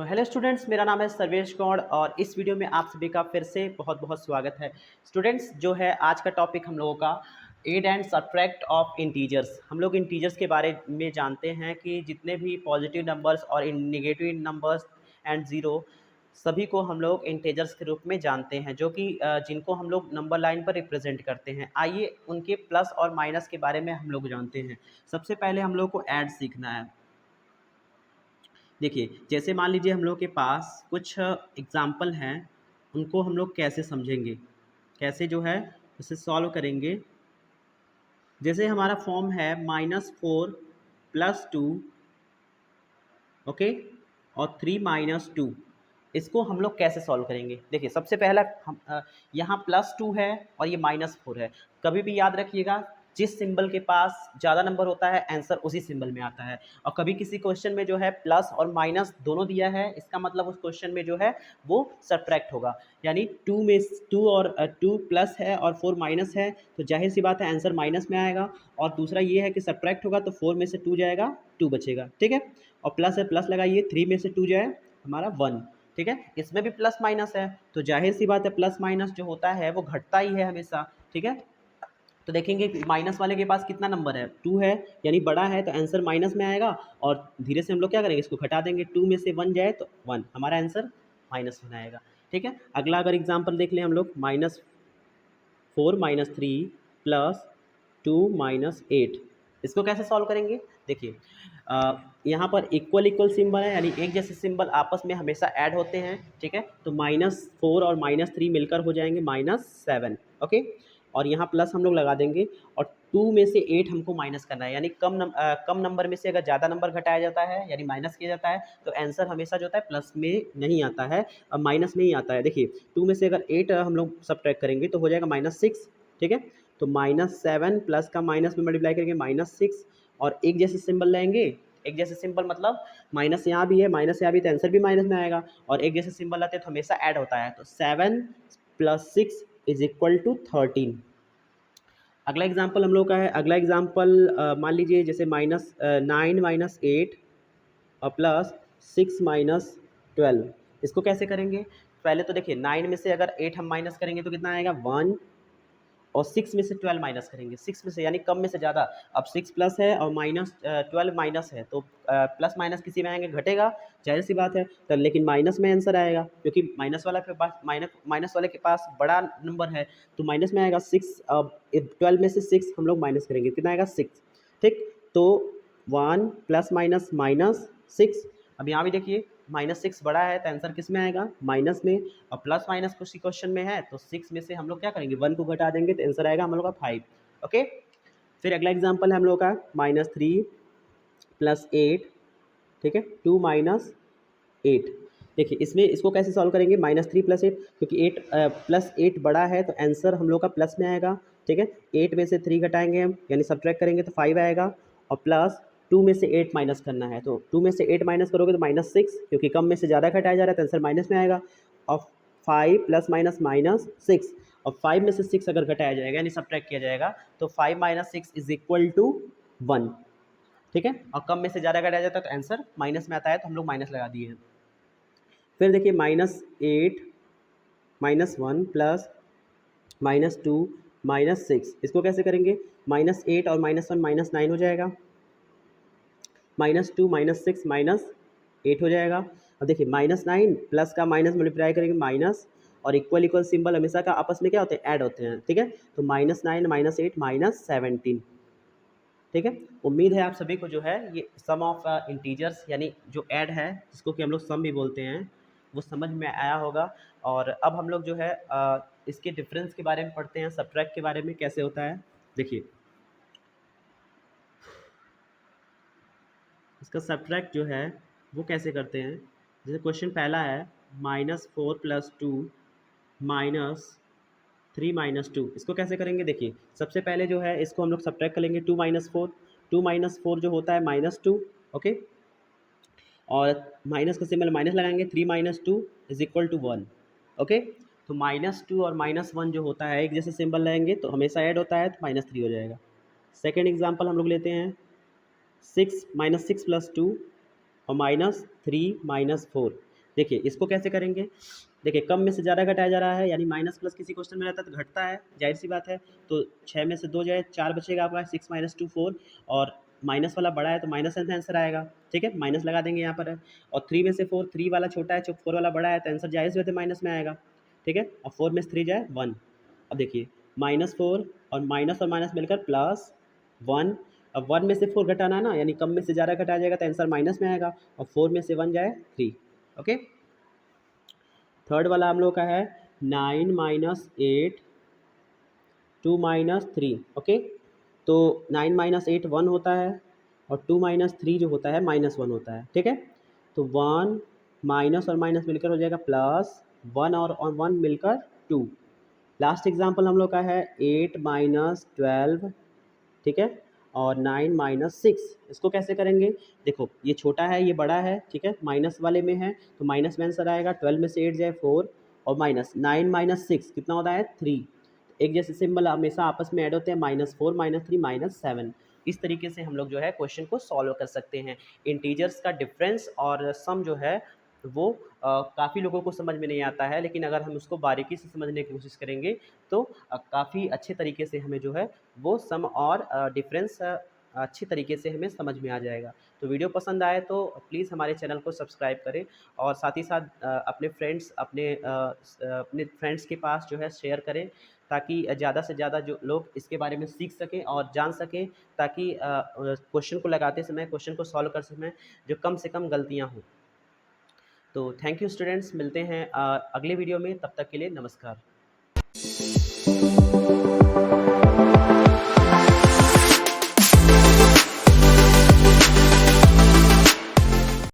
Hello students, मेरा नाम है सर्वेश गौड़ और इस वीडियो में आप सभी का फिर से बहुत बहुत स्वागत है। स्टूडेंट्स, जो है आज का टॉपिक हम लोगों का add and subtract of integers. हम लोग इंटीजर्स के बारे में जानते हैं कि जितने भी पॉजिटिव नंबर्स और नेगेटिव नंबर्स एंड ज़ीरो सभी को हम लोग इंटीजर्स के रूप में जानते हैं, जो कि जिनको हम लोग नंबर लाइन पर रिप्रेजेंट करते हैं। आइए उनके प्लस और माइनस के बारे में हम लोग जानते हैं। सबसे पहले हम लोग को ऐड सीखना है। देखिए, जैसे मान लीजिए हम लोग के पास कुछ एग्जाम्पल हैं, उनको हम लोग कैसे समझेंगे, कैसे जो है उसे सॉल्व करेंगे। जैसे हमारा फॉर्म है -4 + 2, ओके, और 3 - 2। इसको हम लोग कैसे सॉल्व करेंगे? देखिए, सबसे पहला हम यहाँ +2 है और ये -4 है। कभी भी याद रखिएगा, जिस सिंबल के पास ज़्यादा नंबर होता है आंसर उसी सिंबल में आता है। और कभी किसी क्वेश्चन में जो है प्लस और माइनस दोनों दिया है, इसका मतलब उस क्वेश्चन में जो है वो सब्ट्रैक्ट होगा। यानी 2 में 2 और 2 प्लस है और 4 माइनस है, तो जाहिर सी बात है आंसर माइनस में आएगा। और दूसरा ये है कि सब्ट्रैक्ट होगा तो 4 में से 2 जाएगा, 2 बचेगा, ठीक है। और प्लस है, प्लस लगाइए, 3 में से 2 जाए हमारा 1, ठीक है। इसमें भी प्लस माइनस है, तो जाहिर सी बात है प्लस माइनस जो होता है वो घटता ही है हमेशा, ठीक है। तो देखेंगे माइनस वाले के पास कितना नंबर है, 2 है, यानी बड़ा है, तो आंसर माइनस में आएगा। और धीरे से हम लोग क्या करेंगे, इसको घटा देंगे, 2 में से 1 जाए तो 1, हमारा आंसर माइनस में आएगा, ठीक है। अगला अगर एग्जाम्पल देख लें हम लोग, -4 - 3 + 2 - 8। इसको कैसे सॉल्व करेंगे? देखिए, यहाँ पर इक्वल इक्वल सिंबल है, यानी एक जैसे सिंबल आपस में हमेशा ऐड होते हैं, ठीक है। तो -4 और -3 मिलकर हो जाएंगे -7, ओके। और यहाँ प्लस हम लोग लगा देंगे, और 2 में से 8 हमको माइनस करना है, यानी कम नंबर में से अगर ज़्यादा नंबर घटाया जाता है यानी माइनस किया जाता है तो आंसर हमेशा जो होता है प्लस में नहीं आता है, अब माइनस में ही आता है। देखिए, 2 में से अगर 8 हम लोग सब्ट्रैक्ट करेंगे तो हो जाएगा -6, ठीक है। तो -7 प्लस का माइनस में मल्टीप्लाई करेंगे -6, और एक जैसे सिंबल लेंगे। एक जैसे सिंबल मतलब माइनस यहाँ भी है, माइनस यहाँ भी, तो आंसर भी माइनस में आएगा। और एक जैसे सिंबल आते हैं तो हमेशा ऐड होता है, तो 7 + 6 = 13। अगला एग्जाम्पल हम लोग का है, अगला एग्जाम्पल मान लीजिए जैसे -9 - 8 और +6 - 12। इसको कैसे करेंगे? पहले तो देखिए, 9 में से अगर 8 हम माइनस करेंगे तो कितना आएगा, 1, और 6 में से 12 माइनस करेंगे, 6 में से यानी कम में से ज़्यादा। अब 6 प्लस है और -12 माइनस है, तो प्लस माइनस किसी में आएंगे, घटेगा, जाहिर सी बात है। तो लेकिन माइनस में आंसर आएगा, क्योंकि माइनस वाला के पास माइनस वाले के पास बड़ा नंबर है, तो माइनस में आएगा 6। अब 12 में से 6 हम लोग माइनस करेंगे, कितना आएगा, 6, ठीक। तो 1 ± -6। अब यहाँ भी देखिए, -6 बड़ा है तो आंसर किस में आएगा, माइनस में। और प्लस माइनस किसी क्वेश्चन में है तो 6 में से हम लोग क्या करेंगे, 1 को घटा देंगे तो आंसर आएगा हम लोग का 5, ओके। फिर अगला एग्जांपल है हम लोग का -3 + 8, ठीक है, 2 - 8। देखिए, इसमें इसको कैसे सॉल्व करेंगे, -3 + 8, क्योंकि 8 + 8 बड़ा है तो आंसर हम लोग का प्लस में आएगा, ठीक है। 8 में से 3 घटाएंगे हम, यानी सब्ट्रैक्ट करेंगे तो 5 आएगा। और प्लस 2 में से 8 माइनस करना है, तो 2 में से 8 माइनस करोगे तो -6, क्योंकि कम में से ज़्यादा घटाया जा रहा है तो आंसर माइनस में आएगा। और 5 ± -6, और 5 में से 6 अगर घटाया जाएगा यानी सब्ट्रैक्ट किया जाएगा तो 5 - 6 = 1, ठीक है। और कम में से ज़्यादा घटाया जाता है तो आंसर माइनस में आता है, तो हम लोग माइनस लगा दिए हैं। फिर देखिए, -8 -1 + -2 -6। इसको कैसे करेंगे, -8 और -1 -9 हो जाएगा, -2 -6 -8 हो जाएगा। अब देखिए, -9 प्लस का माइनस मल्टीप्लाई करेंगे माइनस, और इक्वल इक्वल सिंबल हमेशा का आपस में क्या होते हैं, ऐड होते हैं, ठीक है। तो -9 -8 -17, ठीक है। उम्मीद है आप सभी को जो है ये सम ऑफ इंटीजर्स यानी जो ऐड है, जिसको कि हम लोग सम भी बोलते हैं, वो समझ में आया होगा। और अब हम लोग जो है इसके डिफरेंस के बारे में पढ़ते हैं, सब्ट्रैक्ट के बारे में कैसे होता है। देखिए, इसका सब्ट्रैक्ट जो है वो कैसे करते हैं। जैसे क्वेश्चन पहला है, -4 + 2 -3 - 2। इसको कैसे करेंगे? देखिए, सबसे पहले जो है इसको हम लोग सब्ट्रैक्ट करेंगे, 2 - 4, 2 - 4 जो होता है -2, ओके। और माइनस का सिंबल माइनस लगाएंगे, 3 - 2 = 1, ओके। तो -2 और -1 जो होता है एक जैसे सिंबल लगाएंगे तो हमेशा ऐड होता है, तो -3 हो जाएगा। सेकेंड एग्जाम्पल हम लोग लेते हैं, 6 - 2 और -3 - 4। देखिए इसको कैसे करेंगे, देखिए कम में से ज़्यादा घटाया जा रहा है, यानी माइनस प्लस किसी क्वेश्चन में रहता है तो घटता है, जाहिर सी बात है। तो 6 में से 2 जाए 4 बचेगा आपका, 6 माइनस 2 4, और माइनस वाला बड़ा है तो माइनस आंसर आएगा, ठीक है, माइनस लगा देंगे यहाँ पर है। और 3 में से 4, 3 वाला छोटा है, 4 वाला बड़ा है, तो आंसर जाहिर सी बात है माइनस में आएगा, ठीक है। और 4 में से 3 जाए 1। अब देखिए -4 और माइनस मिलकर +1। अब 1 में से 4 घटाना है ना, यानी कम में से ज़्यादा घटाया जाएगा तो आंसर माइनस में आएगा, और 4 में से 1 जाए 3। ओके, थर्ड वाला हम लोग का है 9 माइनस 8 2 माइनस 3। ओके, तो 9 माइनस 8 1 होता है, और 2 माइनस 3 जो होता है -1 होता है, ठीक है। तो 1 माइनस और माइनस मिलकर हो जाएगा प्लस, 1 और 1 मिलकर 2। लास्ट एग्जाम्पल हम लोग का है 8 माइनस 12, ठीक है, और 9 माइनस 6। इसको कैसे करेंगे, देखो ये छोटा है ये बड़ा है, ठीक है, माइनस वाले में है तो माइनस में आंसर आएगा। 12 में से 8 जाए 4, और माइनस 9 माइनस 6 कितना होता है 3। एक जैसे सिंबल हमेशा आपस में ऐड होते हैं, -4 -3 -7। इस तरीके से हम लोग जो है क्वेश्चन को सॉल्व कर सकते हैं। इंटीजर्स का डिफरेंस और सम जो है वो काफ़ी लोगों को समझ में नहीं आता है, लेकिन अगर हम उसको बारीकी से समझने की कोशिश करेंगे तो काफ़ी अच्छे तरीके से हमें जो है वो सम और डिफरेंस अच्छी तरीके से हमें समझ में आ जाएगा। तो वीडियो पसंद आए तो प्लीज़ हमारे चैनल को सब्सक्राइब करें, और साथ ही साथ अपने फ्रेंड्स के पास जो है शेयर करें, ताकि ज़्यादा से ज़्यादा जो लोग इसके बारे में सीख सकें और जान सकें, ताकि क्वेश्चन को लगाते समय, क्वेश्चन को सॉल्व करते समय जो कम से कम गलतियाँ हों। तो थैंक यू स्टूडेंट्स, मिलते हैं अगले वीडियो में, तब तक के लिए नमस्कार।